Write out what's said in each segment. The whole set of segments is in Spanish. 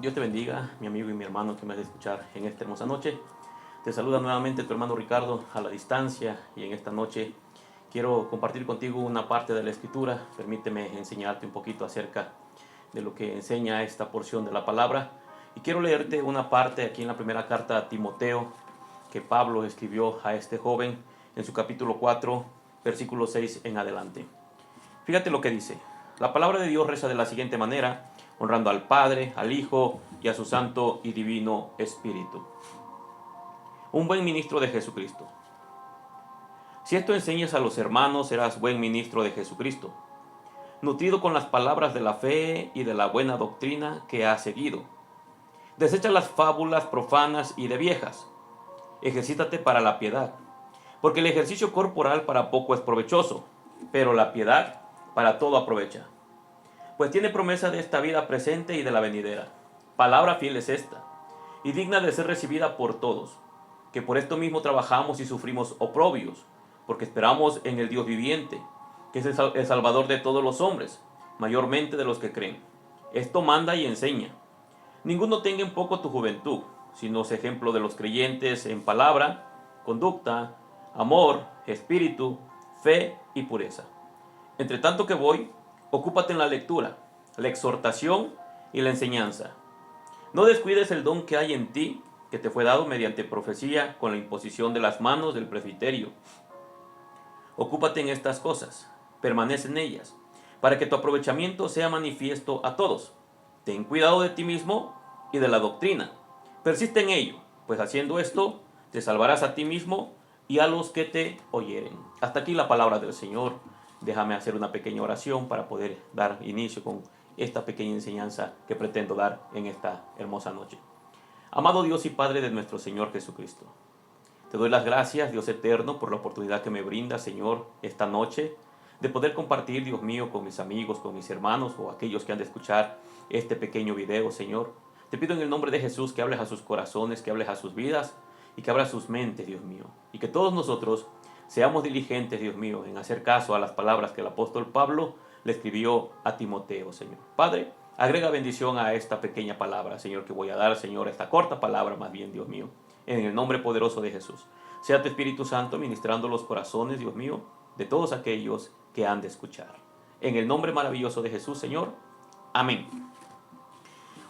Dios te bendiga, mi amigo y mi hermano que me has de escuchar en esta hermosa noche. Te saluda nuevamente tu hermano Ricardo a la distancia y en esta noche quiero compartir contigo una parte de la Escritura. Permíteme enseñarte un poquito acerca de lo que enseña esta porción de la palabra. Y quiero leerte una parte aquí en la primera carta a Timoteo que Pablo escribió a este joven en su capítulo 4, versículo 6 en adelante. Fíjate lo que dice. La palabra de Dios reza de la siguiente manera, honrando al Padre, al Hijo y a su Santo y Divino Espíritu. Un buen ministro de Jesucristo. Si esto enseñas a los hermanos, serás buen ministro de Jesucristo, nutrido con las palabras de la fe y de la buena doctrina que has seguido. Desecha las fábulas profanas y de viejas. Ejercítate para la piedad, porque el ejercicio corporal para poco es provechoso, pero la piedad para todo aprovecha, pues tiene promesa de esta vida presente y de la venidera. Palabra fiel es esta, y digna de ser recibida por todos, que por esto mismo trabajamos y sufrimos oprobios, porque esperamos en el Dios viviente, que es el Salvador de todos los hombres, mayormente de los que creen. Esto manda y enseña. Ninguno tenga en poco tu juventud, sino es ejemplo de los creyentes en palabra, conducta, amor, espíritu, fe y pureza. Entre tanto que voy, ocúpate en la lectura, la exhortación y la enseñanza. No descuides el don que hay en ti, que te fue dado mediante profecía con la imposición de las manos del presbiterio. Ocúpate en estas cosas, permanece en ellas, para que tu aprovechamiento sea manifiesto a todos. Ten cuidado de ti mismo y de la doctrina. Persiste en ello, pues haciendo esto, te salvarás a ti mismo y a los que te oyeren. Hasta aquí la palabra del Señor. Déjame hacer una pequeña oración para poder dar inicio con esta pequeña enseñanza que pretendo dar en esta hermosa noche. Amado Dios y Padre de nuestro Señor Jesucristo, te doy las gracias, Dios eterno, por la oportunidad que me brinda, Señor, esta noche, de poder compartir, Dios mío, con mis amigos, con mis hermanos o aquellos que han de escuchar este pequeño video, Señor. Te pido en el nombre de Jesús que hables a sus corazones, que hables a sus vidas y que abras sus mentes, Dios mío. Y que todos nosotros seamos diligentes, Dios mío, en hacer caso a las palabras que el apóstol Pablo le escribió a Timoteo, Señor. Padre, agrega bendición a esta pequeña palabra, Señor, que voy a dar, Señor, esta corta palabra más bien, Dios mío, en el nombre poderoso de Jesús. Sea tu Espíritu Santo ministrando los corazones, Dios mío, de todos aquellos que han de escuchar. En el nombre maravilloso de Jesús, Señor. Amén.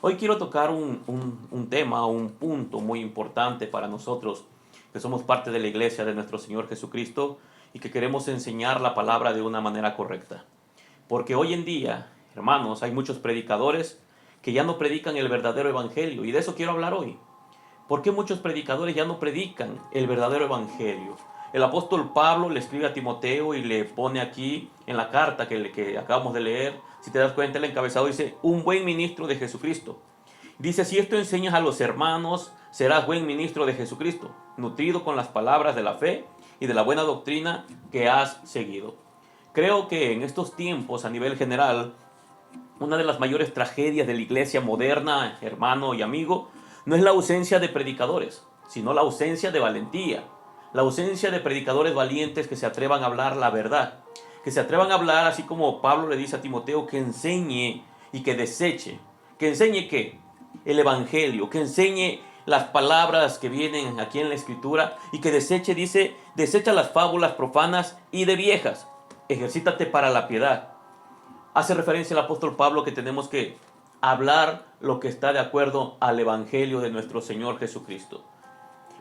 Hoy quiero tocar un tema, un punto muy importante para nosotros que somos parte de la iglesia de nuestro Señor Jesucristo y que queremos enseñar la palabra de una manera correcta. Porque hoy en día, hermanos, hay muchos predicadores que ya no predican el verdadero evangelio, y de eso quiero hablar hoy. ¿Por qué muchos predicadores ya no predican el verdadero evangelio? El apóstol Pablo le escribe a Timoteo y le pone aquí en la carta que acabamos de leer, si te das cuenta, el encabezado dice, un buen ministro de Jesucristo. Dice, si esto enseñas a los hermanos, serás buen ministro de Jesucristo, nutrido con las palabras de la fe y de la buena doctrina que has seguido. Creo que en estos tiempos, a nivel general, una de las mayores tragedias de la iglesia moderna, hermano y amigo, no es la ausencia de predicadores, sino la ausencia de valentía, la ausencia de predicadores valientes que se atrevan a hablar la verdad, que se atrevan a hablar así como Pablo le dice a Timoteo, que enseñe y que deseche. ¿Que enseñe qué? El evangelio, que enseñe las palabras que vienen aquí en la escritura y que deseche, dice, desecha las fábulas profanas y de viejas. Ejercítate para la piedad. Hace referencia el apóstol Pablo que tenemos que hablar lo que está de acuerdo al evangelio de nuestro Señor Jesucristo.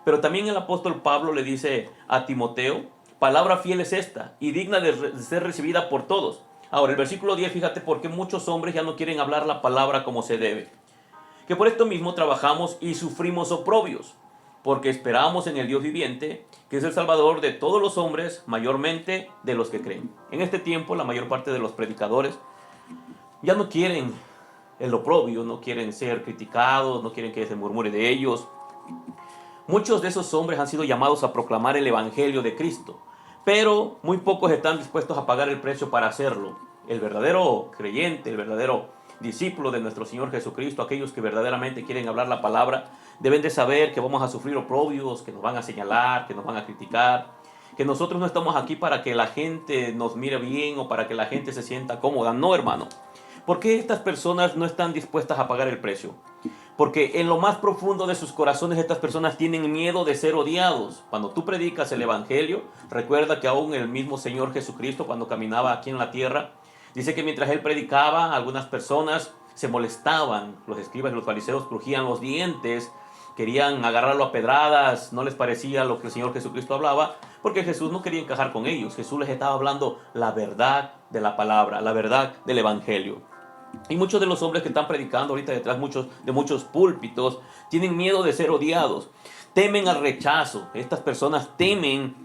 Pero también el apóstol Pablo le dice a Timoteo, palabra fiel es esta y digna de ser recibida por todos. Ahora, el versículo 10, fíjate por qué muchos hombres ya no quieren hablar la palabra como se debe. Que por esto mismo trabajamos y sufrimos oprobios, porque esperamos en el Dios viviente, que es el Salvador de todos los hombres, mayormente de los que creen. En este tiempo, la mayor parte de los predicadores ya no quieren el oprobio, no quieren ser criticados, no quieren que se murmure de ellos. Muchos de esos hombres han sido llamados a proclamar el evangelio de Cristo, pero muy pocos están dispuestos a pagar el precio para hacerlo. El verdadero creyente, el verdadero discípulo de nuestro Señor Jesucristo, aquellos que verdaderamente quieren hablar la palabra, deben de saber que vamos a sufrir oprobios, que nos van a señalar, que nos van a criticar, que nosotros no estamos aquí para que la gente nos mire bien o para que la gente se sienta cómoda. No, hermano. ¿Por qué estas personas no están dispuestas a pagar el precio? Porque en lo más profundo de sus corazones estas personas tienen miedo de ser odiados. Cuando tú predicas el evangelio, recuerda que aún el mismo Señor Jesucristo, cuando caminaba aquí en la tierra, dice que mientras él predicaba, algunas personas se molestaban. Los escribas y los fariseos crujían los dientes, querían agarrarlo a pedradas, no les parecía lo que el Señor Jesucristo hablaba, porque Jesús no quería encajar con ellos. Jesús les estaba hablando la verdad de la palabra, la verdad del evangelio. Y muchos de los hombres que están predicando ahorita detrás de muchos púlpitos tienen miedo de ser odiados, temen al rechazo. Estas personas temen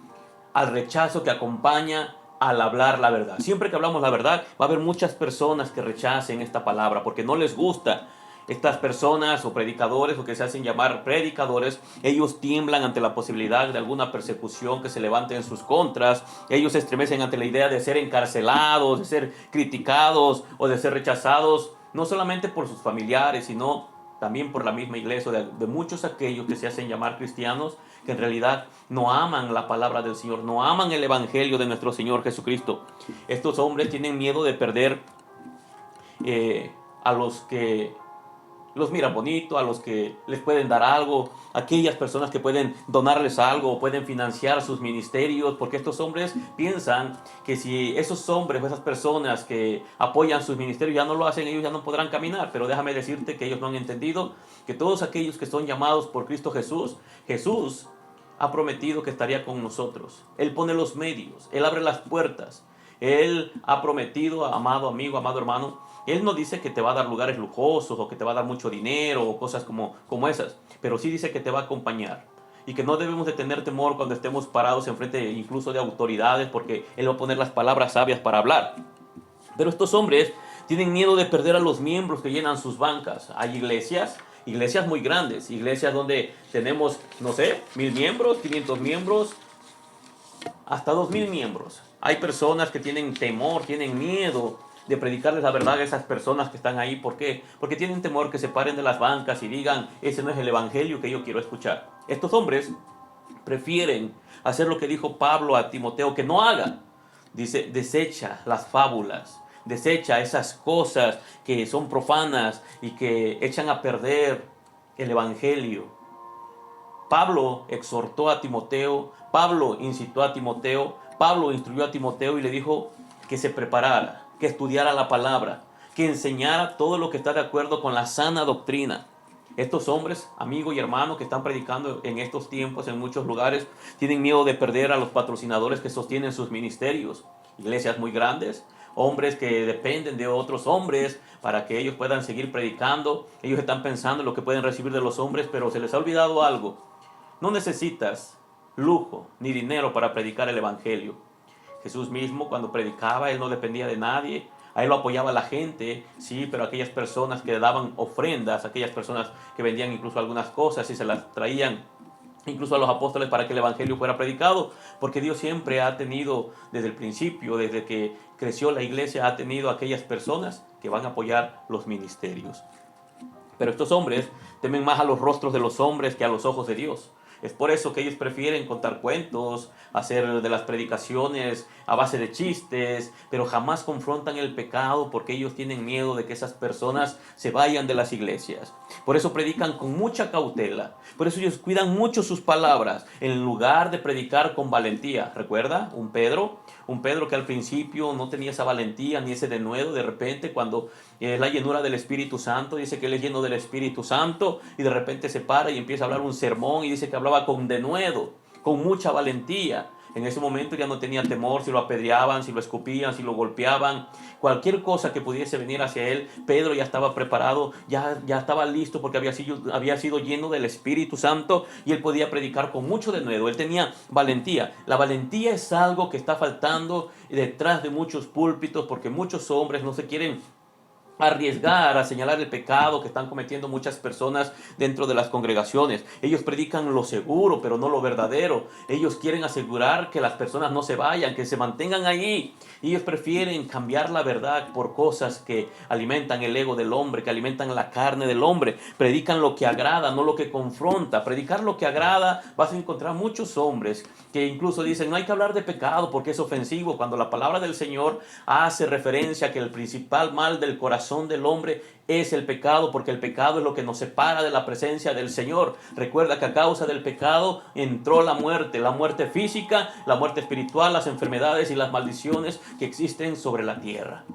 al rechazo que acompaña al hablar la verdad. Siempre que hablamos la verdad, va a haber muchas personas que rechacen esta palabra porque no les gusta. Estas personas o predicadores o que se hacen llamar predicadores, ellos tiemblan ante la posibilidad de alguna persecución que se levante en sus contras. Ellos se estremecen ante la idea de ser encarcelados, de ser criticados o de ser rechazados, no solamente por sus familiares, sino también por la misma iglesia, de muchos aquellos que se hacen llamar cristianos, que en realidad no aman la palabra del Señor, no aman el evangelio de nuestro Señor Jesucristo. Estos hombres tienen miedo de perder a los que los miran bonito, a los que les pueden dar algo, aquellas personas que pueden donarles algo o pueden financiar sus ministerios, porque estos hombres piensan que si esos hombres o esas personas que apoyan sus ministerios ya no lo hacen, ellos ya no podrán caminar. Pero déjame decirte que ellos no han entendido que todos aquellos que son llamados por Cristo Jesús, Jesús ha prometido que estaría con nosotros. Él pone los medios, Él abre las puertas. Él ha prometido, amado amigo, amado hermano, Él no dice que te va a dar lugares lujosos o que te va a dar mucho dinero o cosas como esas, pero sí dice que te va a acompañar y que no debemos de tener temor cuando estemos parados enfrente incluso de autoridades, porque Él va a poner las palabras sabias para hablar. Pero estos hombres tienen miedo de perder a los miembros que llenan sus bancas. Hay iglesias muy grandes, iglesias donde tenemos, no sé, 1000 miembros, 500 miembros, hasta 2000 miembros. Hay personas que tienen temor, tienen miedo de predicarles la verdad a esas personas que están ahí. ¿Por qué? Porque tienen temor que se paren de las bancas y digan, ese no es el evangelio que yo quiero escuchar. Estos hombres prefieren hacer lo que dijo Pablo a Timoteo que no haga. Dice, desecha las fábulas, desecha esas cosas que son profanas y que echan a perder el evangelio. Pablo exhortó a Timoteo, Pablo incitó a Timoteo, Pablo instruyó a Timoteo y le dijo que se preparara, que estudiara la palabra, que enseñara todo lo que está de acuerdo con la sana doctrina. Estos hombres, amigos y hermanos que están predicando en estos tiempos en muchos lugares, tienen miedo de perder a los patrocinadores que sostienen sus ministerios. Iglesias muy grandes, hombres que dependen de otros hombres para que ellos puedan seguir predicando. Ellos están pensando en lo que pueden recibir de los hombres, pero se les ha olvidado algo. No necesitas lujo ni dinero para predicar el evangelio. Jesús mismo, cuando predicaba, Él no dependía de nadie. A Él lo apoyaba la gente, sí, pero aquellas personas que daban ofrendas, aquellas personas que vendían incluso algunas cosas y se las traían incluso a los apóstoles para que el evangelio fuera predicado, porque Dios siempre ha tenido, desde el principio, desde que creció la iglesia, ha tenido aquellas personas que van a apoyar los ministerios. Pero estos hombres temen más a los rostros de los hombres que a los ojos de Dios. Es por eso que ellos prefieren contar cuentos, hacer de las predicaciones a base de chistes, pero jamás confrontan el pecado porque ellos tienen miedo de que esas personas se vayan de las iglesias. Por eso predican con mucha cautela, por eso ellos cuidan mucho sus palabras, en lugar de predicar con valentía. ¿Recuerda? Un Pedro que al principio no tenía esa valentía ni ese denuedo, de repente cuando la llenura del Espíritu Santo, dice que él es lleno del Espíritu Santo y de repente se para y empieza a hablar un sermón y dice que hablaba con denuedo, con mucha valentía. En ese momento ya no tenía temor si lo apedreaban, si lo escupían, si lo golpeaban, cualquier cosa que pudiese venir hacia él. Pedro ya estaba preparado, ya estaba listo porque había sido lleno del Espíritu Santo y él podía predicar con mucho denuedo. Él tenía valentía. La valentía es algo que está faltando detrás de muchos púlpitos porque muchos hombres no se quieren arriesgar a señalar el pecado que están cometiendo muchas personas dentro de las congregaciones. Ellos predican lo seguro, pero no lo verdadero. Ellos quieren asegurar que las personas no se vayan, que se mantengan allí. Ellos prefieren cambiar la verdad por cosas que alimentan el ego del hombre, que alimentan la carne del hombre. Predican lo que agrada, no lo que confronta. Predicar lo que agrada, vas a encontrar muchos hombres que incluso dicen, no hay que hablar de pecado porque es ofensivo, cuando la palabra del Señor hace referencia a que el principal mal del corazón corazón del hombre es el pecado, porque el pecado es lo que nos separa de la presencia del Señor. Recuerda que a causa del pecado entró la muerte física, la muerte espiritual, las enfermedades y las maldiciones que existen sobre la tierra.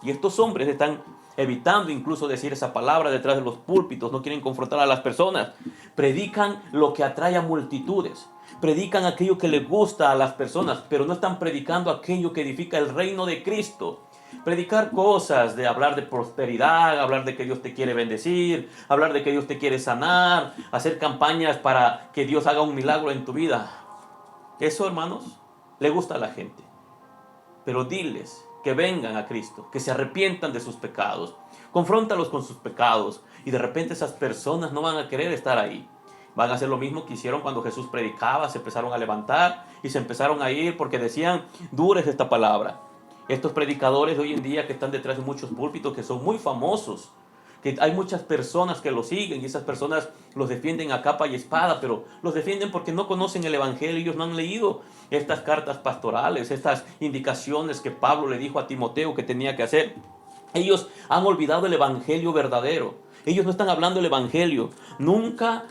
Y estos hombres están evitando incluso decir esa palabra detrás de los púlpitos, no quieren confrontar a las personas. Predican lo que atrae a multitudes, predican aquello que les gusta a las personas, pero no están predicando aquello que edifica el reino de Cristo. Predicar cosas de hablar de prosperidad, hablar de que Dios te quiere bendecir, hablar de que Dios te quiere sanar, hacer campañas para que Dios haga un milagro en tu vida. Eso, hermanos, le gusta a la gente. Pero diles que vengan a Cristo, que se arrepientan de sus pecados, confróntalos con sus pecados, y de repente esas personas no van a querer estar ahí. Van a hacer lo mismo que hicieron cuando Jesús predicaba, se empezaron a levantar y se empezaron a ir porque decían, dura es esta palabra. Estos predicadores de hoy en día que están detrás de muchos púlpitos, que son muy famosos, que hay muchas personas que los siguen y esas personas los defienden a capa y espada, pero los defienden porque no conocen el Evangelio, ellos no han leído estas cartas pastorales, estas indicaciones que Pablo le dijo a Timoteo que tenía que hacer. Ellos han olvidado el Evangelio verdadero. Ellos no están hablando del Evangelio. Nunca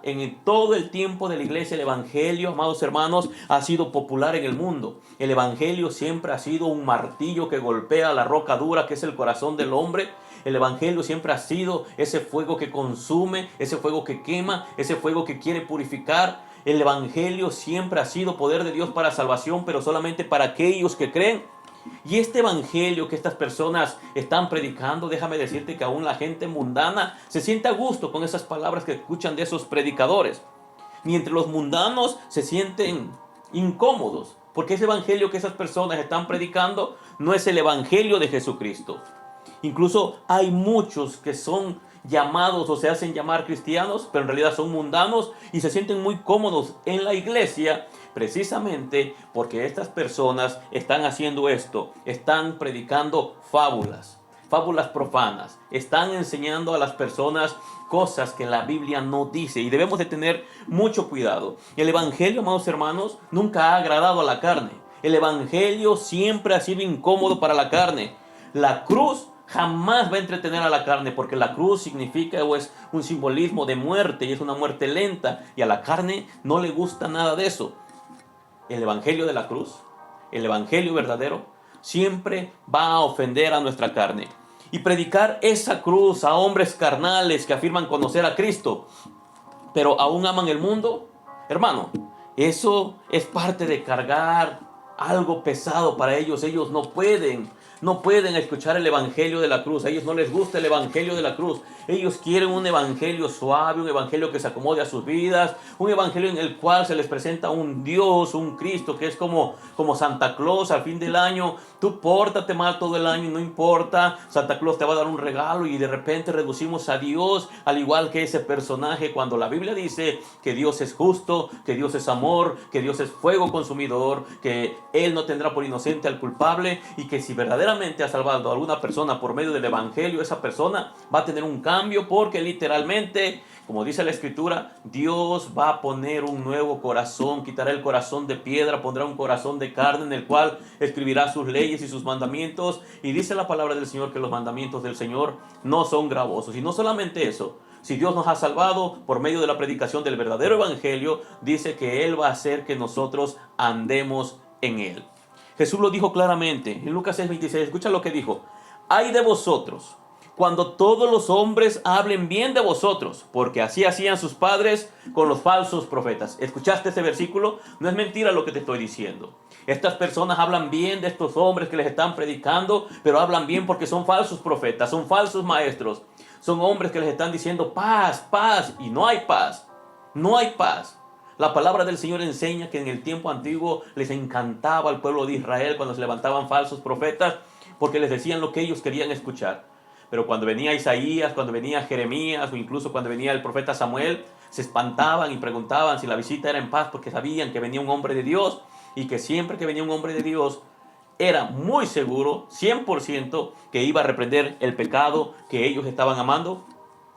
en todo el tiempo de la iglesia el Evangelio, amados hermanos, ha sido popular en el mundo. El Evangelio siempre ha sido un martillo que golpea la roca dura que es el corazón del hombre. El Evangelio siempre ha sido ese fuego que consume, ese fuego que quema, ese fuego que quiere purificar. El Evangelio siempre ha sido poder de Dios para salvación, pero solamente para aquellos que creen. Y este evangelio que estas personas están predicando, déjame decirte que aún la gente mundana se siente a gusto con esas palabras que escuchan de esos predicadores. Mientras los mundanos se sienten incómodos, porque ese evangelio que esas personas están predicando no es el evangelio de Jesucristo. Incluso hay muchos que son llamados o se hacen llamar cristianos, pero en realidad son mundanos y se sienten muy cómodos en la iglesia, precisamente porque estas personas están haciendo esto, están predicando fábulas profanas, están enseñando a las personas cosas que la Biblia no dice y debemos de tener mucho cuidado. El evangelio, amados hermanos, nunca ha agradado a la carne. El evangelio siempre ha sido incómodo para la carne. La cruz jamás va a entretener a la carne, porque la cruz significa o es un simbolismo de muerte y es una muerte lenta, y a la carne no le gusta nada de eso. El evangelio de la cruz, el evangelio verdadero, siempre va a ofender a nuestra carne. Y predicar esa cruz a hombres carnales que afirman conocer a Cristo, pero aún aman el mundo, hermano, eso es parte de cargar algo pesado para ellos. Ellos no pueden escuchar el evangelio de la cruz. A ellos no les gusta el evangelio de la cruz. Ellos quieren un evangelio suave, un evangelio que se acomode a sus vidas, un evangelio en el cual se les presenta un Dios, un Cristo que es como Santa Claus al fin del año. Tú pórtate mal todo el año y no importa, Santa Claus te va a dar un regalo, y de repente reducimos a Dios al igual que ese personaje, cuando la Biblia dice que Dios es justo, que Dios es amor, que Dios es fuego consumidor, que Él no tendrá por inocente al culpable, y que si verdaderamente ha salvado a alguna persona por medio del evangelio, esa persona va a tener un cambio, porque literalmente, como dice la escritura, Dios va a poner un nuevo corazón, quitará el corazón de piedra, pondrá un corazón de carne en el cual escribirá sus leyes y sus mandamientos. Y dice la palabra del Señor que los mandamientos del Señor no son gravosos. Y no solamente eso, si Dios nos ha salvado por medio de la predicación del verdadero evangelio, dice que Él va a hacer que nosotros andemos en Él. Jesús lo dijo claramente en Lucas 6:26. Escucha lo que dijo: ay de vosotros cuando todos los hombres hablen bien de vosotros, porque así hacían sus padres con los falsos profetas. ¿Escuchaste ese versículo? No es mentira lo que te estoy diciendo. Estas personas hablan bien de estos hombres que les están predicando, pero hablan bien porque son falsos profetas, son falsos maestros. Son hombres que les están diciendo paz, paz, y no hay paz. No hay paz. La palabra del Señor enseña que en el tiempo antiguo les encantaba al pueblo de Israel cuando se levantaban falsos profetas, porque les decían lo que ellos querían escuchar. Pero cuando venía Isaías, cuando venía Jeremías, o incluso cuando venía el profeta Samuel, se espantaban y preguntaban si la visita era en paz, porque sabían que venía un hombre de Dios, y que siempre que venía un hombre de Dios era muy seguro, 100%, que iba a reprender el pecado que ellos estaban amando,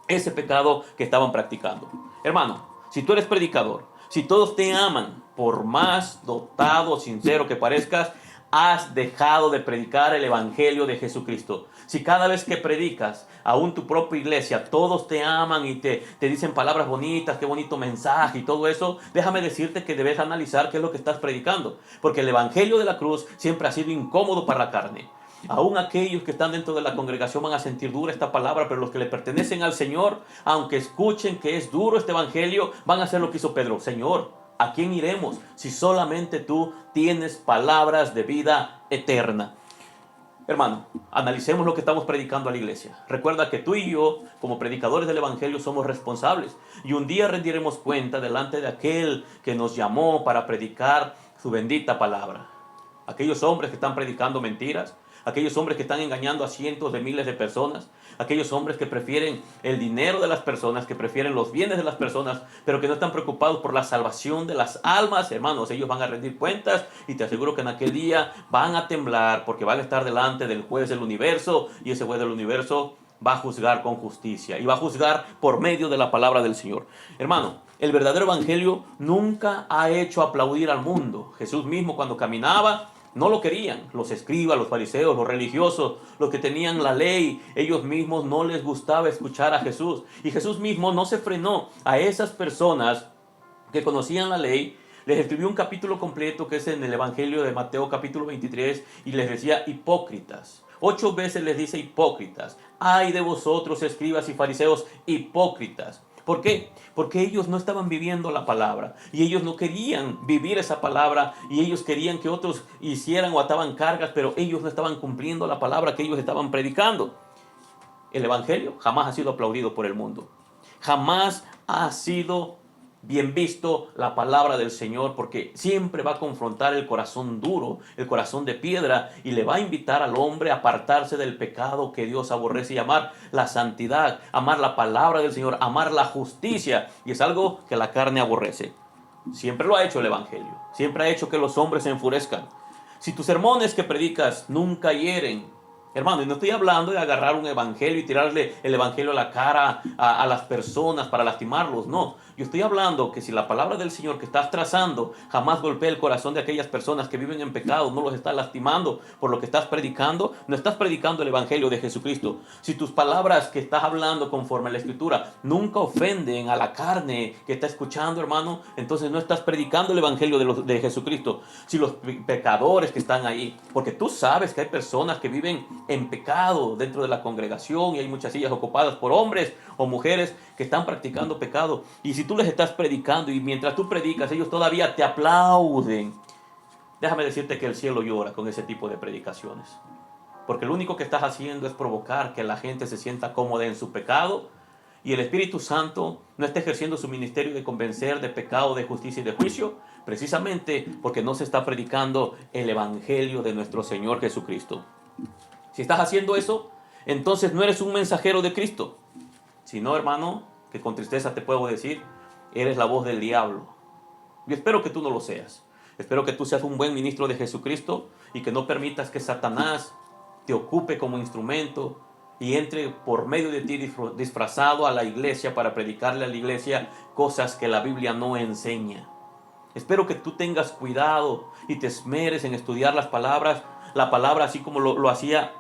ese pecado que estaban practicando. Hermano, si tú eres predicador, si todos te aman, por más dotado o sincero que parezcas, has dejado de predicar el evangelio de Jesucristo. Si cada vez que predicas, aún tu propia iglesia, todos te aman y te dicen palabras bonitas, qué bonito mensaje y todo eso, déjame decirte que debes analizar qué es lo que estás predicando. Porque el evangelio de la cruz siempre ha sido incómodo para la carne. Aún aquellos que están dentro de la congregación van a sentir dura esta palabra, pero los que le pertenecen al Señor, aunque escuchen que es duro este evangelio, van a hacer lo que hizo Pedro. Señor, ¿a quién iremos si solamente tú tienes palabras de vida eterna? Hermano, analicemos lo que estamos predicando a la iglesia. Recuerda que tú y yo, como predicadores del evangelio, somos responsables. Y un día rendiremos cuenta delante de aquel que nos llamó para predicar su bendita palabra. Aquellos hombres que están predicando mentiras, aquellos hombres que están engañando a cientos de miles de personas, aquellos hombres que prefieren el dinero de las personas, que prefieren los bienes de las personas, pero que no están preocupados por la salvación de las almas. Hermanos, ellos van a rendir cuentas y te aseguro que en aquel día van a temblar porque van a estar delante del juez del universo, y ese juez del universo va a juzgar con justicia y va a juzgar por medio de la palabra del Señor. Hermano, el verdadero evangelio nunca ha hecho aplaudir al mundo. Jesús mismo, cuando caminaba, no lo querían. Los escribas, los fariseos, los religiosos, los que tenían la ley, ellos mismos no les gustaba escuchar a Jesús. Y Jesús mismo no se frenó a esas personas que conocían la ley. Les escribió un capítulo completo que es en el Evangelio de Mateo capítulo 23 y les decía hipócritas. 8 veces les dice hipócritas. Ay de vosotros, escribas y fariseos, hipócritas. ¿Por qué? Porque ellos no estaban viviendo la palabra y ellos no querían vivir esa palabra, y ellos querían que otros hicieran o ataban cargas, pero ellos no estaban cumpliendo la palabra que ellos estaban predicando. El evangelio jamás ha sido aplaudido por el mundo. Jamás ha sido bien visto la palabra del Señor, porque siempre va a confrontar el corazón duro, el corazón de piedra, y le va a invitar al hombre a apartarse del pecado que Dios aborrece y amar la santidad, amar la palabra del Señor, amar la justicia, y es algo que la carne aborrece. Siempre lo ha hecho el evangelio, siempre ha hecho que los hombres se enfurezcan. Si tus sermones que predicas nunca hieren, hermano, y no estoy hablando de agarrar un evangelio y tirarle el evangelio a la cara a las personas para lastimarlos, no. Yo estoy hablando que si la palabra del Señor que estás trazando jamás golpea el corazón de aquellas personas que viven en pecado, no los estás lastimando por lo que estás predicando, no estás predicando el evangelio de Jesucristo. Si tus palabras que estás hablando conforme a la Escritura nunca ofenden a la carne que está escuchando, hermano, entonces no estás predicando el evangelio de Jesucristo. Si los pecadores que están ahí, porque tú sabes que hay personas que viven en pecado dentro de la congregación y hay muchas sillas ocupadas por hombres o mujeres que están practicando pecado, y si tú les estás predicando y mientras tú predicas ellos todavía te aplauden, déjame decirte que el cielo llora con ese tipo de predicaciones, porque lo único que estás haciendo es provocar que la gente se sienta cómoda en su pecado, y el Espíritu Santo no está ejerciendo su ministerio de convencer de pecado, de justicia y de juicio, precisamente porque no se está predicando el evangelio de nuestro Señor Jesucristo. Si estás haciendo eso, entonces no eres un mensajero de Cristo. Si no, hermano, que con tristeza te puedo decir, eres la voz del diablo. Y espero que tú no lo seas. Espero que tú seas un buen ministro de Jesucristo y que no permitas que Satanás te ocupe como instrumento y entre por medio de ti disfrazado a la iglesia para predicarle a la iglesia cosas que la Biblia no enseña. Espero que tú tengas cuidado y te esmeres en estudiar la palabra así como lo hacía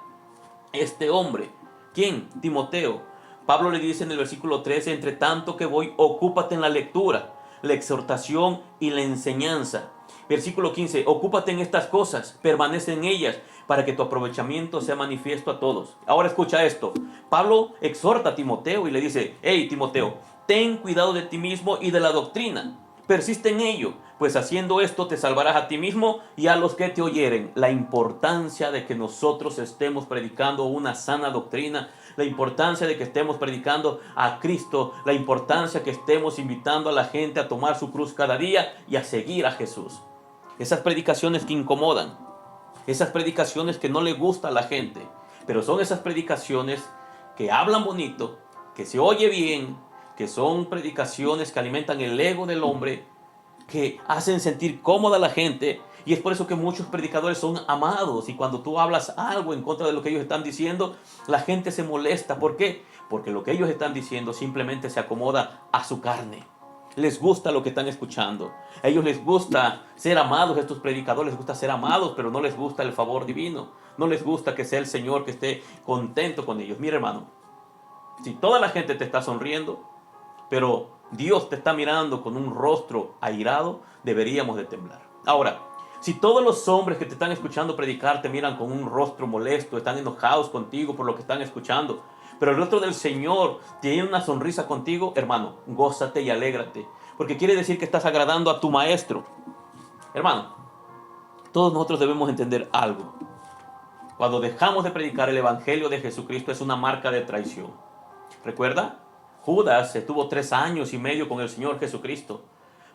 este hombre. ¿Quién? Timoteo. Pablo le dice en el versículo 13, entre tanto que voy, ocúpate en la lectura, la exhortación y la enseñanza. Versículo 15, ocúpate en estas cosas, permanece en ellas, para que tu aprovechamiento sea manifiesto a todos. Ahora escucha esto. Pablo exhorta a Timoteo y le dice, hey Timoteo, ten cuidado de ti mismo y de la doctrina. Persiste en ello, pues haciendo esto te salvarás a ti mismo y a los que te oyeren. La importancia de que nosotros estemos predicando una sana doctrina, la importancia de que estemos predicando a Cristo, la importancia que estemos invitando a la gente a tomar su cruz cada día y a seguir a Jesús. Esas predicaciones que incomodan, esas predicaciones que no le gusta a la gente, pero son esas predicaciones que hablan bonito, que se oye bien, que son predicaciones que alimentan el ego del hombre, que hacen sentir cómoda a la gente, y es por eso que muchos predicadores son amados, y cuando tú hablas algo en contra de lo que ellos están diciendo, la gente se molesta. ¿Por qué? Porque lo que ellos están diciendo simplemente se acomoda a su carne. les gusta lo que están escuchando. A ellos les gusta ser amados, a estos predicadores les gusta ser amados, pero no les gusta el favor divino. No les gusta que sea el Señor que esté contento con ellos. Mira, hermano, si toda la gente te está sonriendo, pero Dios te está mirando con un rostro airado, deberíamos de temblar. Ahora, si todos los hombres que te están escuchando predicar te miran con un rostro molesto, están enojados contigo por lo que están escuchando, pero el rostro del Señor tiene una sonrisa contigo, hermano, gózate y alégrate, porque quiere decir que estás agradando a tu maestro. Hermano, todos nosotros debemos entender algo. Cuando dejamos de predicar el evangelio de Jesucristo es una marca de traición. ¿Recuerda? Judas estuvo 3 años y medio con el Señor Jesucristo.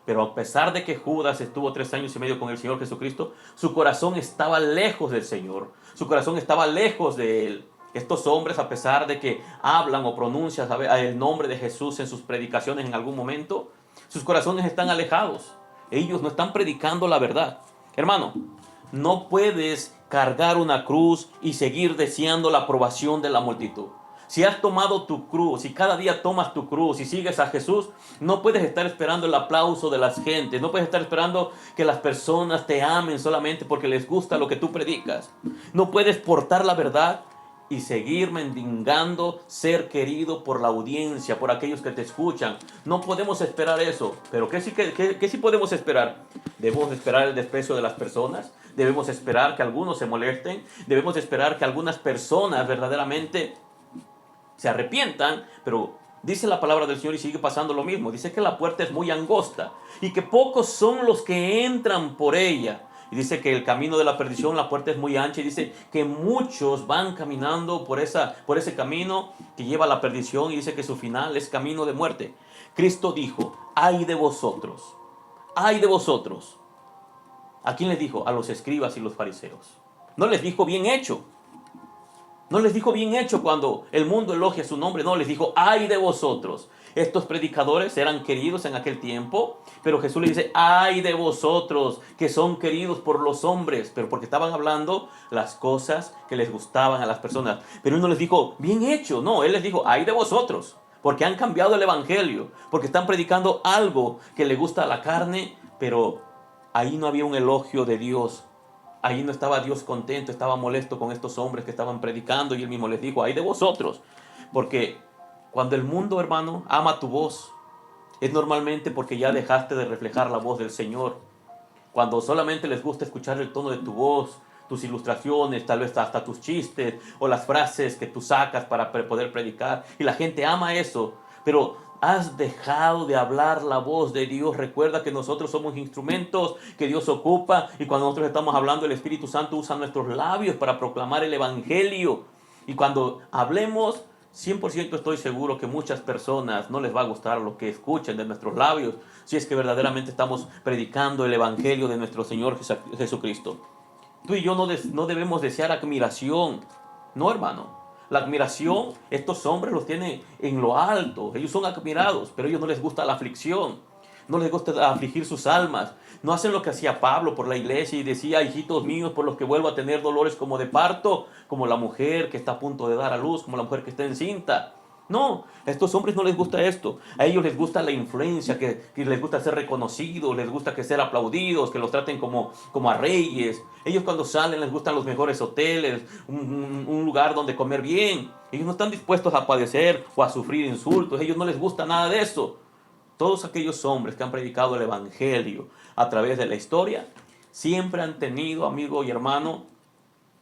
Pero a pesar de que Judas estuvo 3 años y medio con el Señor Jesucristo, su corazón estaba lejos del Señor. Su corazón estaba lejos de Él. Estos hombres, a pesar de que hablan o pronuncian el nombre de Jesús en sus predicaciones en algún momento, sus corazones están alejados. Ellos no están predicando la verdad. Hermano, no puedes cargar una cruz y seguir deseando la aprobación de la multitud. Si has tomado tu cruz, si cada día tomas tu cruz y sigues a Jesús, no puedes estar esperando el aplauso de las gentes. No puedes estar esperando que las personas te amen solamente porque les gusta lo que tú predicas. No puedes portar la verdad y seguir mendigando ser querido por la audiencia, por aquellos que te escuchan. No podemos esperar eso. Pero ¿qué sí podemos esperar? Debemos esperar el desprecio de las personas. Debemos esperar que algunos se molesten. Debemos esperar que algunas personas verdaderamente se arrepientan, pero dice la palabra del Señor y sigue pasando lo mismo. Dice que la puerta es muy angosta y que pocos son los que entran por ella. Y dice que el camino de la perdición, la puerta es muy ancha. Y dice que muchos van caminando por ese camino que lleva a la perdición. Y dice que su final es camino de muerte. Cristo dijo, ay de vosotros, ay de vosotros. ¿A quién les dijo? A los escribas y los fariseos. No les dijo bien hecho. No les dijo bien hecho cuando el mundo elogia su nombre. No, les dijo, ay de vosotros. Estos predicadores eran queridos en aquel tiempo, pero Jesús les dice, ay de vosotros, que son queridos por los hombres, pero porque estaban hablando las cosas que les gustaban a las personas. Pero Él no les dijo, bien hecho. No, Él les dijo, ay de vosotros, porque han cambiado el evangelio, porque están predicando algo que le gusta a la carne, pero ahí no había un elogio de Dios. Ahí no estaba Dios contento, estaba molesto con estos hombres que estaban predicando y Él mismo les dijo, ay de vosotros. Porque cuando el mundo, hermano, ama tu voz, es normalmente porque ya dejaste de reflejar la voz del Señor. Cuando solamente les gusta escuchar el tono de tu voz, tus ilustraciones, tal vez hasta tus chistes o las frases que tú sacas para poder predicar. Y la gente ama eso, pero has dejado de hablar la voz de Dios. Recuerda que nosotros somos instrumentos que Dios ocupa y cuando nosotros estamos hablando, el Espíritu Santo usa nuestros labios para proclamar el evangelio. Y cuando hablemos, 100% estoy seguro que muchas personas no les va a gustar lo que escuchen de nuestros labios, si es que verdaderamente estamos predicando el evangelio de nuestro Señor Jesucristo. Tú y yo no debemos desear admiración. No, hermano. La admiración, estos hombres los tienen en lo alto. Ellos son admirados, pero a ellos no les gusta la aflicción. No les gusta afligir sus almas. No hacen lo que hacía Pablo por la iglesia y decía, hijitos míos, por los que vuelvo a tener dolores como de parto, como la mujer que está a punto de dar a luz, como la mujer que está encinta. No, a estos hombres no les gusta esto. A ellos les gusta la influencia, que les gusta ser reconocidos, les gusta que ser aplaudidos, que los traten como a reyes. Ellos cuando salen les gustan los mejores hoteles, un lugar donde comer bien. Ellos no están dispuestos a padecer o a sufrir insultos. A ellos no les gusta nada de eso. Todos aquellos hombres que han predicado el evangelio a través de la historia siempre han tenido, amigo y hermano,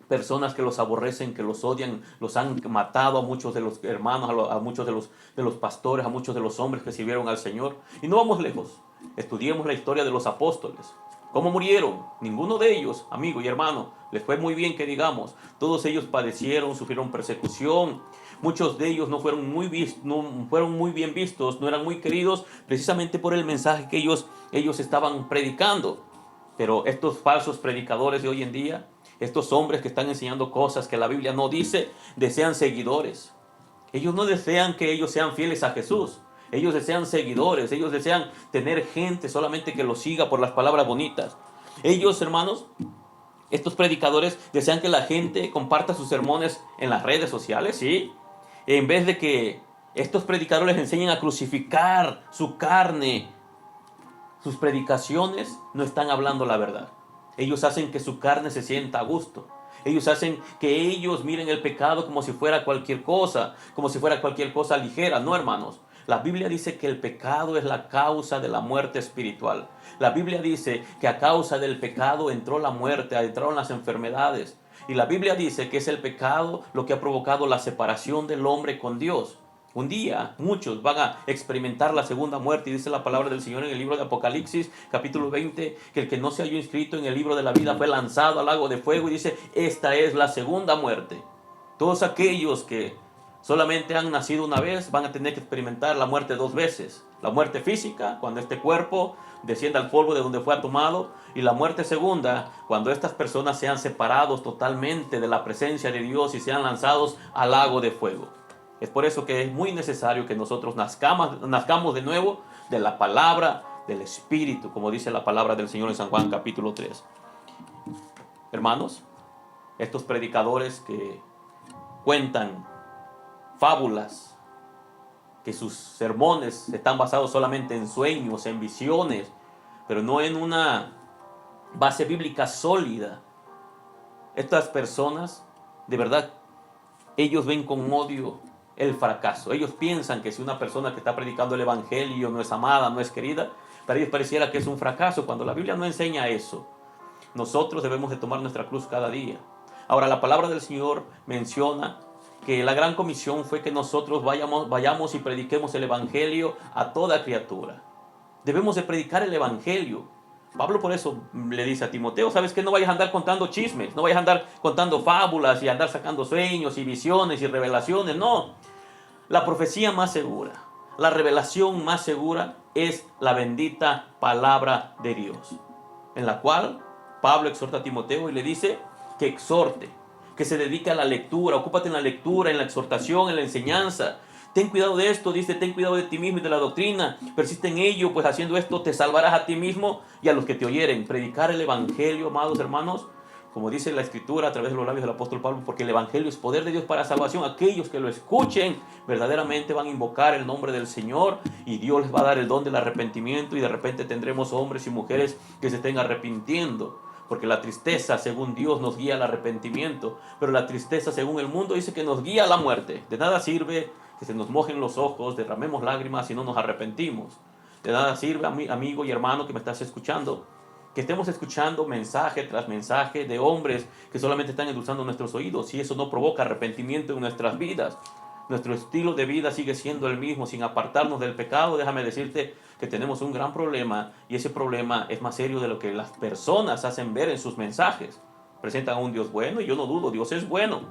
personas que los aborrecen, que los odian, los han matado a muchos de los hermanos, a muchos de los pastores, a muchos de los hombres que sirvieron al Señor. Y no vamos lejos, estudiemos la historia de los apóstoles. ¿Cómo murieron? Ninguno de ellos, amigo y hermano, les fue muy bien que digamos. Todos ellos padecieron, sufrieron persecución. Muchos de ellos no fueron muy bien vistos, no eran muy queridos, precisamente por el mensaje que ellos estaban predicando. Pero estos falsos predicadores de hoy en día, estos hombres que están enseñando cosas que la Biblia no dice, desean seguidores. Ellos no desean que ellos sean fieles a Jesús. Ellos desean seguidores. Ellos desean tener gente solamente que los siga por las palabras bonitas. Ellos, hermanos, estos predicadores desean que la gente comparta sus sermones en las redes sociales, ¿sí? En vez de que estos predicadores enseñen a crucificar su carne sus predicaciones no están hablando la verdad. Ellos hacen que su carne se sienta a gusto. Ellos hacen que ellos miren el pecado como si fuera cualquier cosa, como si fuera cualquier cosa ligera. No, hermanos. La Biblia dice que el pecado es la causa de la muerte espiritual. La Biblia dice que a causa del pecado entró la muerte, entraron las enfermedades. Y la Biblia dice que es el pecado lo que ha provocado la separación del hombre con Dios. Un día muchos van a experimentar la segunda muerte, y dice la palabra del Señor en el libro de Apocalipsis, capítulo 20, que el que no se halló inscrito en el libro de la vida fue lanzado al lago de fuego, y dice, esta es la segunda muerte. Todos aquellos que solamente han nacido una vez van a tener que experimentar la muerte dos veces. La muerte física, cuando este cuerpo descienda al polvo de donde fue tomado, y la muerte segunda, cuando estas personas sean separados totalmente de la presencia de Dios y sean lanzados al lago de fuego. Es por eso que es muy necesario que nosotros nazcamos de nuevo de la palabra del Espíritu, como dice la palabra del Señor en San Juan capítulo 3. Hermanos, estos predicadores que cuentan fábulas, que sus sermones están basados solamente en sueños, en visiones, pero no en una base bíblica sólida. Estas personas, de verdad, ellos ven con odio el fracaso. Ellos piensan que si una persona que está predicando el evangelio no es amada, no es querida, para ellos pareciera que es un fracaso, cuando la Biblia no enseña eso. Nosotros debemos de tomar nuestra cruz cada día. Ahora, la palabra del Señor menciona que la gran comisión fue que nosotros vayamos y prediquemos el evangelio a toda criatura. Debemos de predicar el evangelio. Pablo por eso le dice a Timoteo, ¿sabes qué? No vayas a andar contando chismes, no vayas a andar contando fábulas y andar sacando sueños y visiones y revelaciones, no. La profecía más segura, la revelación más segura es la bendita palabra de Dios, en la cual Pablo exhorta a Timoteo y le dice que exhorte, que se dedique a la lectura, ocúpate en la lectura, en la exhortación, en la enseñanza. Ten cuidado de esto, dice, ten cuidado de ti mismo y de la doctrina. Persiste en ello, pues haciendo esto te salvarás a ti mismo y a los que te oyeren. Predicar el evangelio, amados hermanos, como dice la Escritura a través de los labios del apóstol Pablo, porque el evangelio es poder de Dios para salvación. Aquellos que lo escuchen verdaderamente van a invocar el nombre del Señor y Dios les va a dar el don del arrepentimiento, y de repente tendremos hombres y mujeres que se estén arrepintiendo. Porque la tristeza, según Dios, nos guía al arrepentimiento, pero la tristeza, según el mundo, dice que nos guía a la muerte. De nada sirve que se nos mojen los ojos, derramemos lágrimas si no nos arrepentimos. De nada sirve, amigo y hermano que me estás escuchando, que estemos escuchando mensaje tras mensaje de hombres que solamente están endulzando nuestros oídos, si eso no provoca arrepentimiento en nuestras vidas. Nuestro estilo de vida sigue siendo el mismo, sin apartarnos del pecado. Déjame decirte que tenemos un gran problema, y ese problema es más serio de lo que las personas hacen ver en sus mensajes. Presentan a un Dios bueno, y yo no dudo, Dios es bueno,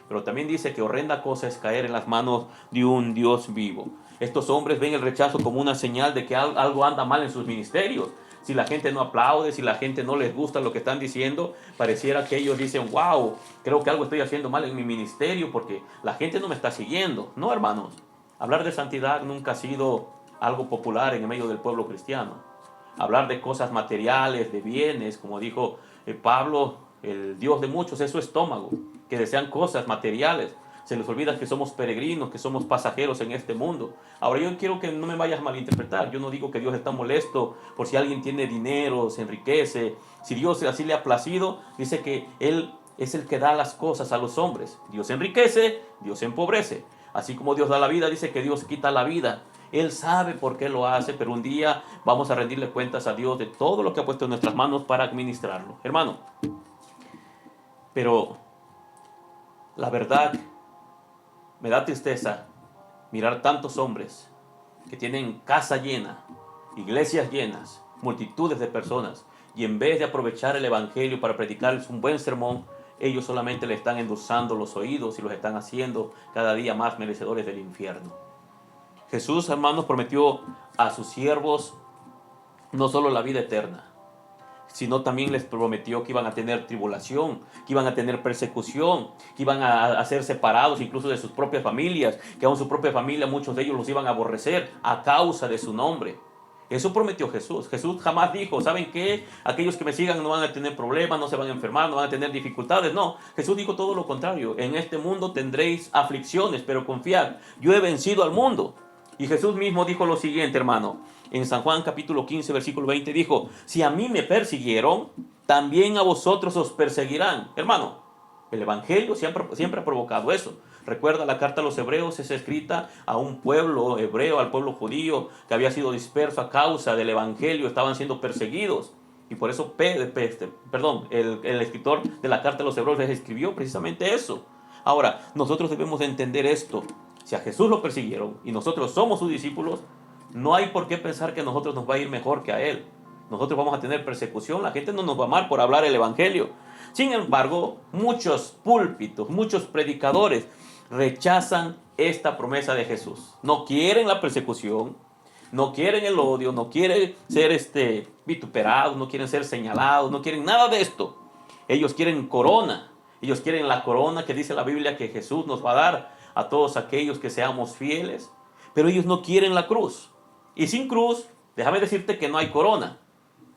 pero también dice que horrenda cosa es caer en las manos de un Dios vivo. Estos hombres ven el rechazo como una señal de que algo anda mal en sus ministerios. Si la gente no aplaude, si la gente no les gusta lo que están diciendo, pareciera que ellos dicen, wow, creo que algo estoy haciendo mal en mi ministerio porque la gente no me está siguiendo. No, hermanos, hablar de santidad nunca ha sido algo popular en el medio del pueblo cristiano. Hablar de cosas materiales, de bienes, como dijo Pablo, el Dios de muchos es su estómago, que desean cosas materiales. Se les olvida que somos peregrinos, que somos pasajeros en este mundo. Ahora, yo quiero que no me vayas a malinterpretar. Yo no digo que Dios está molesto por si alguien tiene dinero, se enriquece. Si Dios así le ha placido, dice que Él es el que da las cosas a los hombres. Dios enriquece, Dios empobrece. Así como Dios da la vida, dice que Dios quita la vida. Él sabe por qué lo hace, pero un día vamos a rendirle cuentas a Dios de todo lo que ha puesto en nuestras manos para administrarlo. Hermano, pero la verdad, me da tristeza mirar tantos hombres que tienen casa llena, iglesias llenas, multitudes de personas, y en vez de aprovechar el evangelio para predicarles un buen sermón, ellos solamente le están endulzando los oídos y los están haciendo cada día más merecedores del infierno. Jesús, hermanos, prometió a sus siervos no solo la vida eterna, sino también les prometió que iban a tener tribulación, que iban a tener persecución, que iban a ser separados incluso de sus propias familias, que aún su propia familia, muchos de ellos los iban a aborrecer a causa de su nombre. Eso prometió Jesús. Jesús jamás dijo, ¿saben qué? Aquellos que me sigan no van a tener problemas, no se van a enfermar, no van a tener dificultades. No, Jesús dijo todo lo contrario. En este mundo tendréis aflicciones, pero confiad, yo he vencido al mundo. Y Jesús mismo dijo lo siguiente, hermano. En San Juan capítulo 15, versículo 20 dijo, si a mí me persiguieron, también a vosotros os perseguirán. Hermano, el Evangelio siempre ha provocado eso. Recuerda, la carta a los hebreos es escrita a un pueblo hebreo, al pueblo judío, que había sido disperso a causa del Evangelio, estaban siendo perseguidos. Y por eso, el escritor de la carta a los hebreos les escribió precisamente eso. Ahora, nosotros debemos entender esto. Si a Jesús lo persiguieron y nosotros somos sus discípulos, no hay por qué pensar que a nosotros nos va a ir mejor que a Él. Nosotros vamos a tener persecución, la gente no nos va a amar por hablar el Evangelio. Sin embargo, muchos púlpitos, muchos predicadores rechazan esta promesa de Jesús. No quieren la persecución, no quieren el odio, no quieren ser vituperados, no quieren ser señalados, no quieren nada de esto. Ellos quieren corona. Ellos quieren la corona que dice la Biblia que Jesús nos va a dar a todos aquellos que seamos fieles. Pero ellos no quieren la cruz. Y sin cruz, déjame decirte que no hay corona.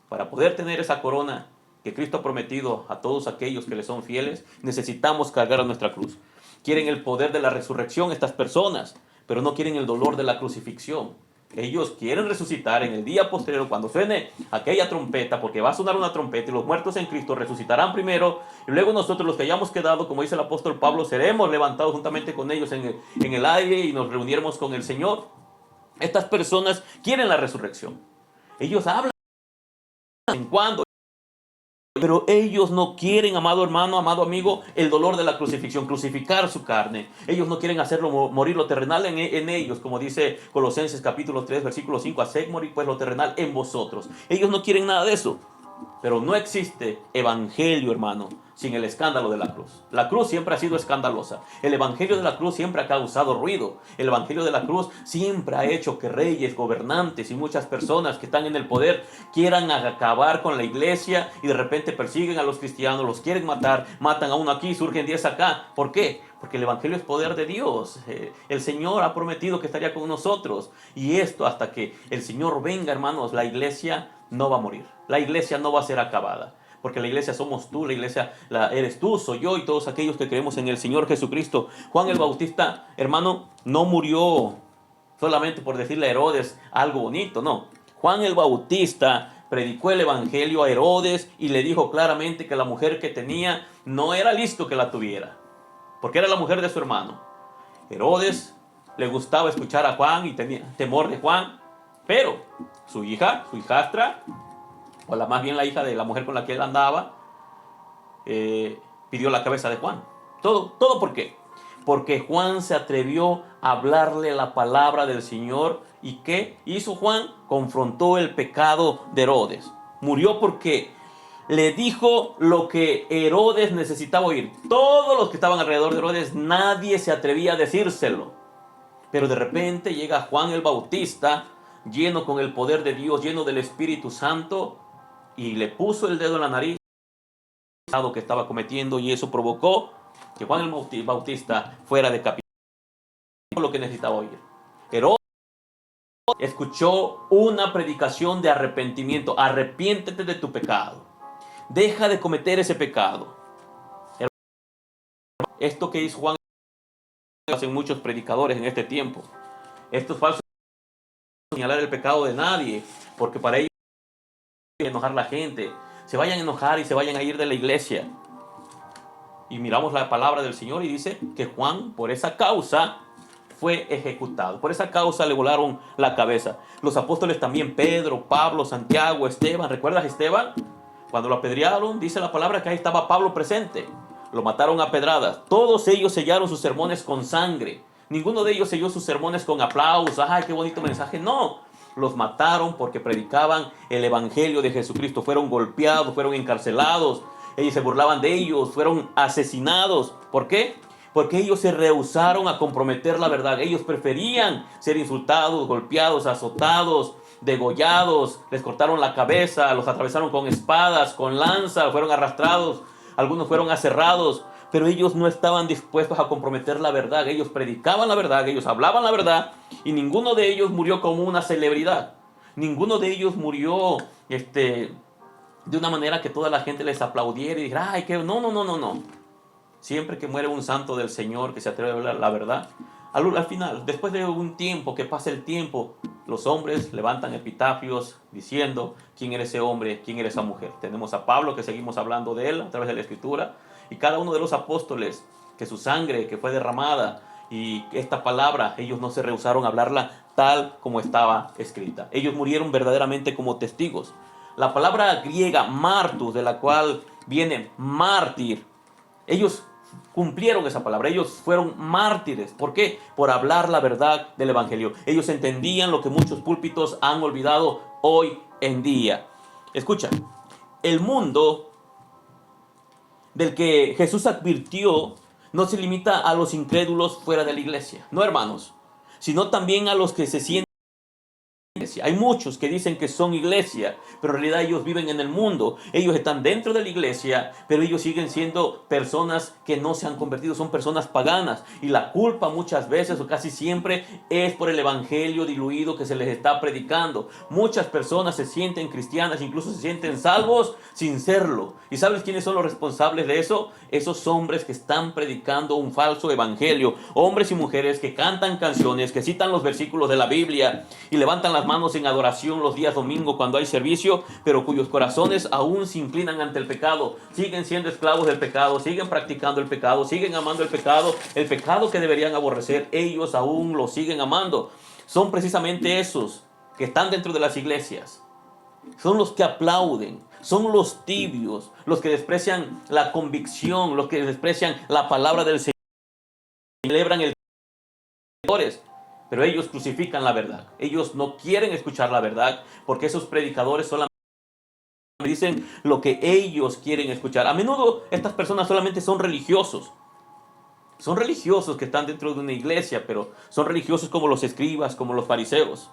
Para poder tener esa corona que Cristo ha prometido a todos aquellos que le son fieles, necesitamos cargar a nuestra cruz. Quieren el poder de la resurrección estas personas, pero no quieren el dolor de la crucifixión. Ellos quieren resucitar en el día posterior cuando suene aquella trompeta, porque va a sonar una trompeta y los muertos en Cristo resucitarán primero, y luego nosotros los que hayamos quedado, como dice el apóstol Pablo, seremos levantados juntamente con ellos en el aire y nos reuniremos con el Señor. Estas personas quieren la resurrección. Ellos hablan de vez en cuando, pero ellos no quieren, amado hermano, amado amigo, el dolor de la crucifixión, crucificar su carne. Ellos no quieren hacerlo morir lo terrenal en ellos, como dice Colosenses capítulo 3, versículo 5, haced morir pues lo terrenal en vosotros. Ellos no quieren nada de eso. Pero no existe evangelio, hermano, sin el escándalo de la cruz. La cruz siempre ha sido escandalosa. El evangelio de la cruz siempre ha causado ruido. El evangelio de la cruz siempre ha hecho que reyes, gobernantes y muchas personas que están en el poder quieran acabar con la iglesia y de repente persiguen a los cristianos, los quieren matar, matan a uno aquí, surgen 10 acá. ¿Por qué? Porque el evangelio es poder de Dios. El Señor ha prometido que estaría con nosotros. Y esto hasta que el Señor venga, hermanos, la iglesia no va a morir. La iglesia no va a ser acabada. Porque la iglesia somos tú, la iglesia eres tú, soy yo y todos aquellos que creemos en el Señor Jesucristo. Juan el Bautista, hermano, no murió solamente por decirle a Herodes algo bonito, no. Juan el Bautista predicó el evangelio a Herodes y le dijo claramente que la mujer que tenía no era listo que la tuviera, porque era la mujer de su hermano. Herodes le gustaba escuchar a Juan y tenía temor de Juan, pero su hijastra, o más bien la hija de la mujer con la que él andaba, pidió la cabeza de Juan. ¿Todo por qué? Porque Juan se atrevió a hablarle la palabra del Señor. ¿Y qué hizo Juan? Confrontó el pecado de Herodes. Murió porque le dijo lo que Herodes necesitaba oír. Todos los que estaban alrededor de Herodes, nadie se atrevía a decírselo. Pero de repente llega Juan el Bautista, lleno con el poder de Dios, lleno del Espíritu Santo, y le puso el dedo en la nariz que estaba cometiendo, y eso provocó que Juan el Bautista fuera decapitado. Lo que necesitaba oír. Herodes escuchó una predicación de arrepentimiento. Arrepiéntete de tu pecado. Deja de cometer ese pecado. Esto que hizo Juan hacen muchos predicadores en este tiempo. Estos falsos no señalar el pecado de nadie, porque para ellos enojar a la gente, se vayan a enojar y se vayan a ir de la iglesia. Y miramos la palabra del Señor y dice que Juan, por esa causa, fue ejecutado. Por esa causa le volaron la cabeza. Los apóstoles también, Pedro, Pablo, Santiago, Esteban. ¿Recuerdas Esteban? Cuando lo apedrearon, dice la palabra que ahí estaba Pablo presente. Lo mataron a pedradas. Todos ellos sellaron sus sermones con sangre. Ninguno de ellos selló sus sermones con aplausos. ¡Ay, qué bonito mensaje! No. Los mataron porque predicaban el evangelio de Jesucristo. Fueron golpeados, fueron encarcelados. Ellos se burlaban de ellos, fueron asesinados. ¿Por qué? Porque ellos se rehusaron a comprometer la verdad. Ellos preferían ser insultados, golpeados, azotados, degollados. Les cortaron la cabeza, los atravesaron con espadas, con lanzas, fueron arrastrados. Algunos fueron aserrados. Pero ellos no estaban dispuestos a comprometer la verdad. Ellos predicaban la verdad, ellos hablaban la verdad. Y ninguno de ellos murió como una celebridad. Ninguno de ellos murió de una manera que toda la gente les aplaudiera y dijera, ay, que no. Siempre que muere un santo del Señor que se atreve a hablar la verdad, Al final, después de un tiempo, que pasa el tiempo, los hombres levantan epitafios diciendo quién era ese hombre, quién era esa mujer. Tenemos a Pablo, que seguimos hablando de él a través de la Escritura, y cada uno de los apóstoles, que su sangre que fue derramada y esta palabra, ellos no se rehusaron a hablarla tal como estaba escrita. Ellos murieron verdaderamente como testigos. La palabra griega martus, de la cual viene mártir, ellos cumplieron esa palabra, ellos fueron mártires. ¿Por qué? Por hablar la verdad del Evangelio. Ellos entendían lo que muchos púlpitos han olvidado hoy en día. Escucha, el mundo del que Jesús advirtió no se limita a los incrédulos fuera de la iglesia, no hermanos, sino también a los que se sienten. Hay muchos que dicen que son iglesia, pero en realidad ellos viven en el mundo. Ellos están dentro de la iglesia, pero ellos siguen siendo personas que no se han convertido, son personas paganas. Y la culpa muchas veces o casi siempre es por el evangelio diluido que se les está predicando. Muchas personas se sienten cristianas, incluso se sienten salvos sin serlo. ¿Y sabes quiénes son los responsables de eso? Esos hombres que están predicando un falso evangelio. Hombres y mujeres que cantan canciones, que citan los versículos de la Biblia y levantan las manos en adoración los días domingo cuando hay servicio, pero cuyos corazones aún se inclinan ante el pecado, siguen siendo esclavos del pecado, siguen practicando el pecado, siguen amando el pecado que deberían aborrecer, ellos aún lo siguen amando. Son precisamente esos que están dentro de las iglesias, son los que aplauden, son los tibios, los que desprecian la convicción, los que desprecian la palabra del Señor, celebran el pero ellos crucifican la verdad. Ellos no quieren escuchar la verdad porque esos predicadores solamente dicen lo que ellos quieren escuchar. A menudo estas personas solamente son religiosos. Son religiosos que están dentro de una iglesia, pero son religiosos como los escribas, como los fariseos.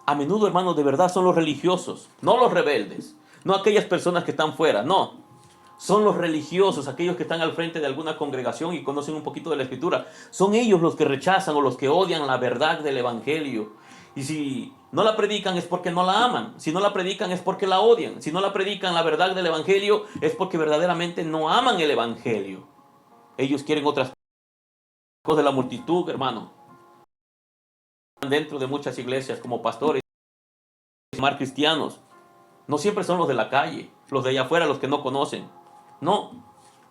A menudo, hermanos, de verdad son los religiosos, no los rebeldes, no aquellas personas que están fuera, no. Son los religiosos, aquellos que están al frente de alguna congregación y conocen un poquito de la Escritura. Son ellos los que rechazan o los que odian la verdad del Evangelio. Y si no la predican es porque no la aman. Si no la predican es porque la odian. Si no la predican la verdad del Evangelio es porque verdaderamente no aman el Evangelio. Ellos quieren otras cosas de la multitud, hermano. Dentro de muchas iglesias como pastores, llamar cristianos. No siempre son los de la calle, los de allá afuera, los que no conocen. No,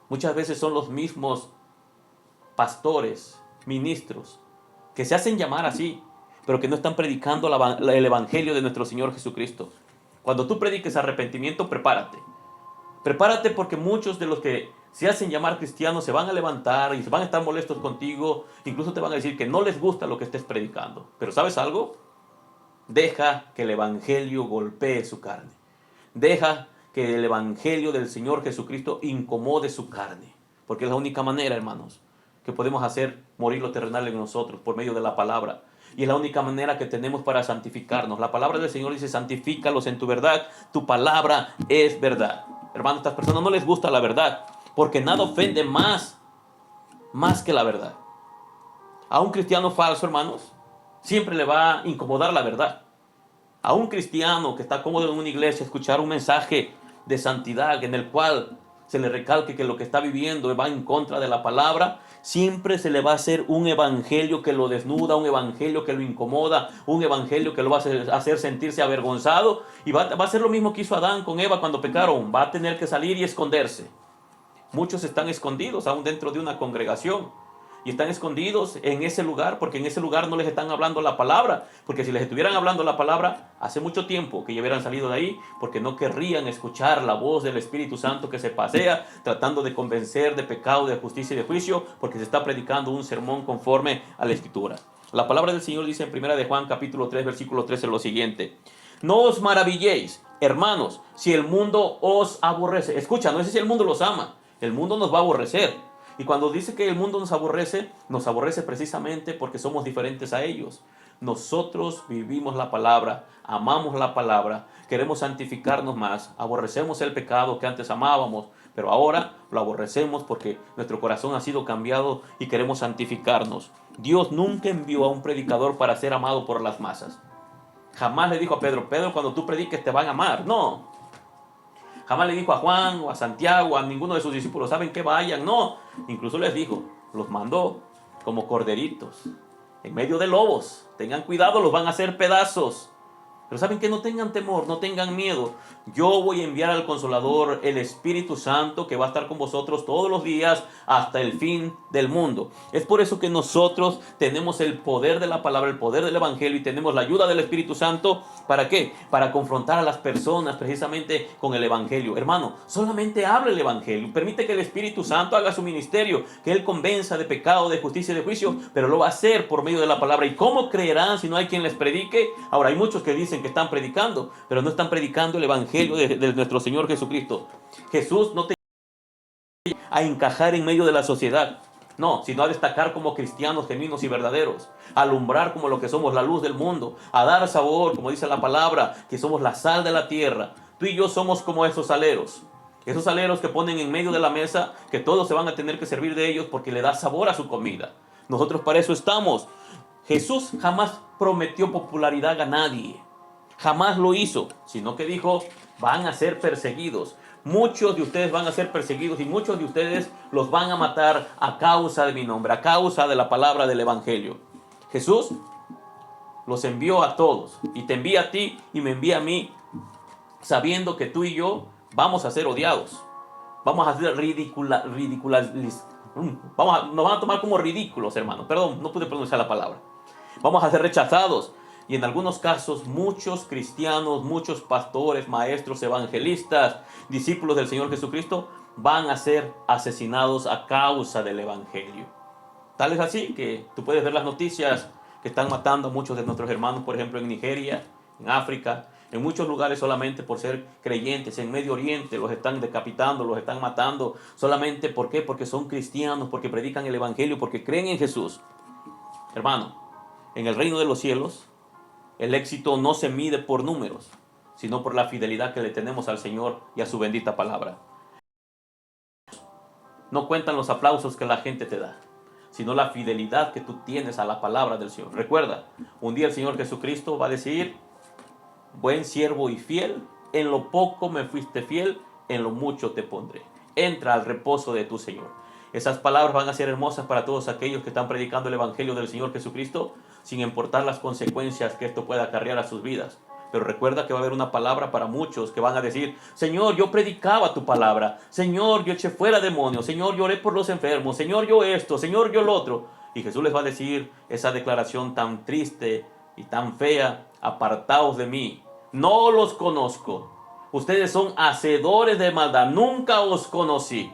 muchas veces son los mismos pastores, ministros, que se hacen llamar así, pero que no están predicando el evangelio de nuestro Señor Jesucristo. Cuando tú prediques arrepentimiento, prepárate. Prepárate porque muchos de los que se hacen llamar cristianos se van a levantar y se van a estar molestos contigo, incluso te van a decir que no les gusta lo que estés predicando. Pero ¿sabes algo? Deja que el evangelio golpee su carne. Deja que el evangelio del Señor Jesucristo incomode su carne, porque es la única manera, hermanos, que podemos hacer morir lo terrenal en nosotros por medio de la palabra, y es la única manera que tenemos para santificarnos. La palabra del Señor dice: santifícalos en tu verdad, tu palabra es verdad. Hermanos, a estas personas no les gusta la verdad, porque nada ofende más que la verdad. A un cristiano falso, hermanos, siempre le va a incomodar la verdad. A un cristiano que está cómodo en una iglesia, escuchar un mensaje de santidad en el cual se le recalque que lo que está viviendo va en contra de la palabra, siempre se le va a hacer un evangelio que lo desnuda, un evangelio que lo incomoda, un evangelio que lo va a hacer sentirse avergonzado, y va a hacer lo mismo que hizo Adán con Eva cuando pecaron. Va a tener que salir y esconderse. Muchos están escondidos aún dentro de una congregación. Y están escondidos en ese lugar porque en ese lugar no les están hablando la palabra. Porque si les estuvieran hablando la palabra, hace mucho tiempo que ya hubieran salido de ahí, porque no querrían escuchar la voz del Espíritu Santo que se pasea tratando de convencer de pecado, de justicia y de juicio, porque se está predicando un sermón conforme a la Escritura. La palabra del Señor dice en 1 de Juan capítulo 3 versículo 13 lo siguiente: no os maravilléis, hermanos, si el mundo os aborrece. Escucha, no es si el mundo los ama, el mundo nos va a aborrecer. Y cuando dice que el mundo nos aborrece precisamente porque somos diferentes a ellos. Nosotros vivimos la palabra, amamos la palabra, queremos santificarnos más, aborrecemos el pecado que antes amábamos, pero ahora lo aborrecemos porque nuestro corazón ha sido cambiado y queremos santificarnos. Dios nunca envió a un predicador para ser amado por las masas. Jamás le dijo a Pedro: Pedro, cuando tú prediques te van a amar. No. Jamás le dijo a Juan o a Santiago, a ninguno de sus discípulos: saben que vayan. No. Incluso les dijo, los mandó como corderitos, en medio de lobos. Tengan cuidado, los van a hacer pedazos. Pero saben que no tengan temor, no tengan miedo. Yo voy a enviar al Consolador, el Espíritu Santo, que va a estar con vosotros todos los días hasta el fin del mundo. Es por eso que nosotros tenemos el poder de la palabra, el poder del Evangelio, y tenemos la ayuda del Espíritu Santo. ¿Para qué? Para confrontar a las personas precisamente con el Evangelio. Hermano, solamente habla el Evangelio. Permite que el Espíritu Santo haga su ministerio, que Él convenza de pecado, de justicia y de juicio, pero lo va a hacer por medio de la palabra. ¿Y cómo creerán si no hay quien les predique? Ahora, hay muchos que dicen que están predicando, pero no están predicando el Evangelio de nuestro Señor Jesucristo. Jesús no te llama a encajar en medio de la sociedad, no, sino a destacar como cristianos genuinos y verdaderos, a alumbrar como lo que somos, la luz del mundo, a dar sabor, como dice la palabra, que somos la sal de la tierra. Tú y yo somos como esos saleros que ponen en medio de la mesa, que todos se van a tener que servir de ellos porque le da sabor a su comida. Nosotros para eso estamos. Jesús jamás prometió popularidad a nadie. Jamás lo hizo, sino que dijo, van a ser perseguidos. Muchos de ustedes van a ser perseguidos y muchos de ustedes los van a matar a causa de mi nombre, a causa de la palabra del Evangelio. Jesús los envió a todos y te envía a ti y me envía a mí, sabiendo que tú y yo vamos a ser odiados. Vamos a ser nos van a tomar como ridículos, hermanos. Perdón, no pude pronunciar la palabra. Vamos a ser rechazados. Y en algunos casos, muchos cristianos, muchos pastores, maestros, evangelistas, discípulos del Señor Jesucristo, van a ser asesinados a causa del Evangelio. Tal es así que tú puedes ver las noticias que están matando a muchos de nuestros hermanos, por ejemplo, en Nigeria, en África, en muchos lugares solamente por ser creyentes. En Medio Oriente los están decapitando, los están matando. Solamente, ¿por qué? Porque son cristianos, porque predican el Evangelio, porque creen en Jesús. Hermano, en el reino de los cielos, el éxito no se mide por números, sino por la fidelidad que le tenemos al Señor y a su bendita palabra. No cuentan los aplausos que la gente te da, sino la fidelidad que tú tienes a la palabra del Señor. Recuerda, un día el Señor Jesucristo va a decir, buen siervo y fiel, en lo poco me fuiste fiel, en lo mucho te pondré. Entra al reposo de tu Señor. Esas palabras van a ser hermosas para todos aquellos que están predicando el Evangelio del Señor Jesucristo, sin importar las consecuencias que esto pueda acarrear a sus vidas. Pero recuerda que va a haber una palabra para muchos que van a decir, Señor, yo predicaba tu palabra. Señor, yo eché fuera demonios. Señor, yo oré por los enfermos. Señor, yo esto. Señor, yo lo otro. Y Jesús les va a decir esa declaración tan triste y tan fea, apartaos de mí. No los conozco. Ustedes son hacedores de maldad. Nunca os conocí.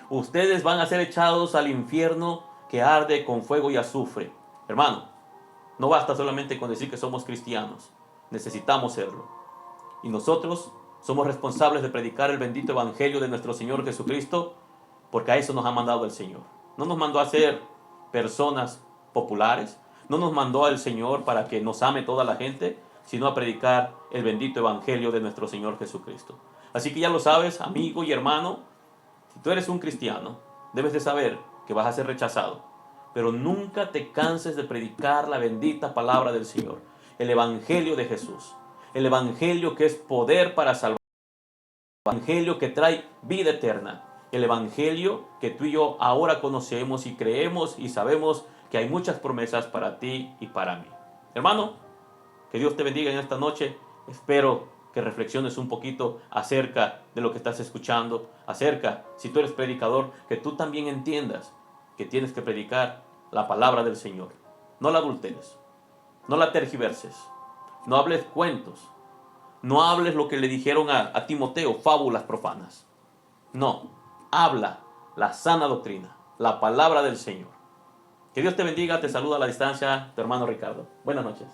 Ustedes van a ser echados al infierno que arde con fuego y azufre. Hermano, no basta solamente con decir que somos cristianos. Necesitamos serlo. Y nosotros somos responsables de predicar el bendito Evangelio de nuestro Señor Jesucristo, porque a eso nos ha mandado el Señor. No nos mandó a ser personas populares. No nos mandó al Señor para que nos ame toda la gente, sino a predicar el bendito Evangelio de nuestro Señor Jesucristo. Así que ya lo sabes, amigo y hermano, si tú eres un cristiano, debes de saber que vas a ser rechazado. Pero nunca te canses de predicar la bendita palabra del Señor. El Evangelio de Jesús. El Evangelio que es poder para salvar. El Evangelio que trae vida eterna. El Evangelio que tú y yo ahora conocemos y creemos y sabemos que hay muchas promesas para ti y para mí. Hermano, que Dios te bendiga en esta noche. Espero que reflexiones un poquito acerca de lo que estás escuchando, acerca, si tú eres predicador, que tú también entiendas que tienes que predicar la palabra del Señor. No la adulteres, no la tergiverses, no hables cuentos, no hables lo que le dijeron a Timoteo, fábulas profanas. No, habla la sana doctrina, la palabra del Señor. Que Dios te bendiga, te saluda a la distancia tu hermano Ricardo. Buenas noches.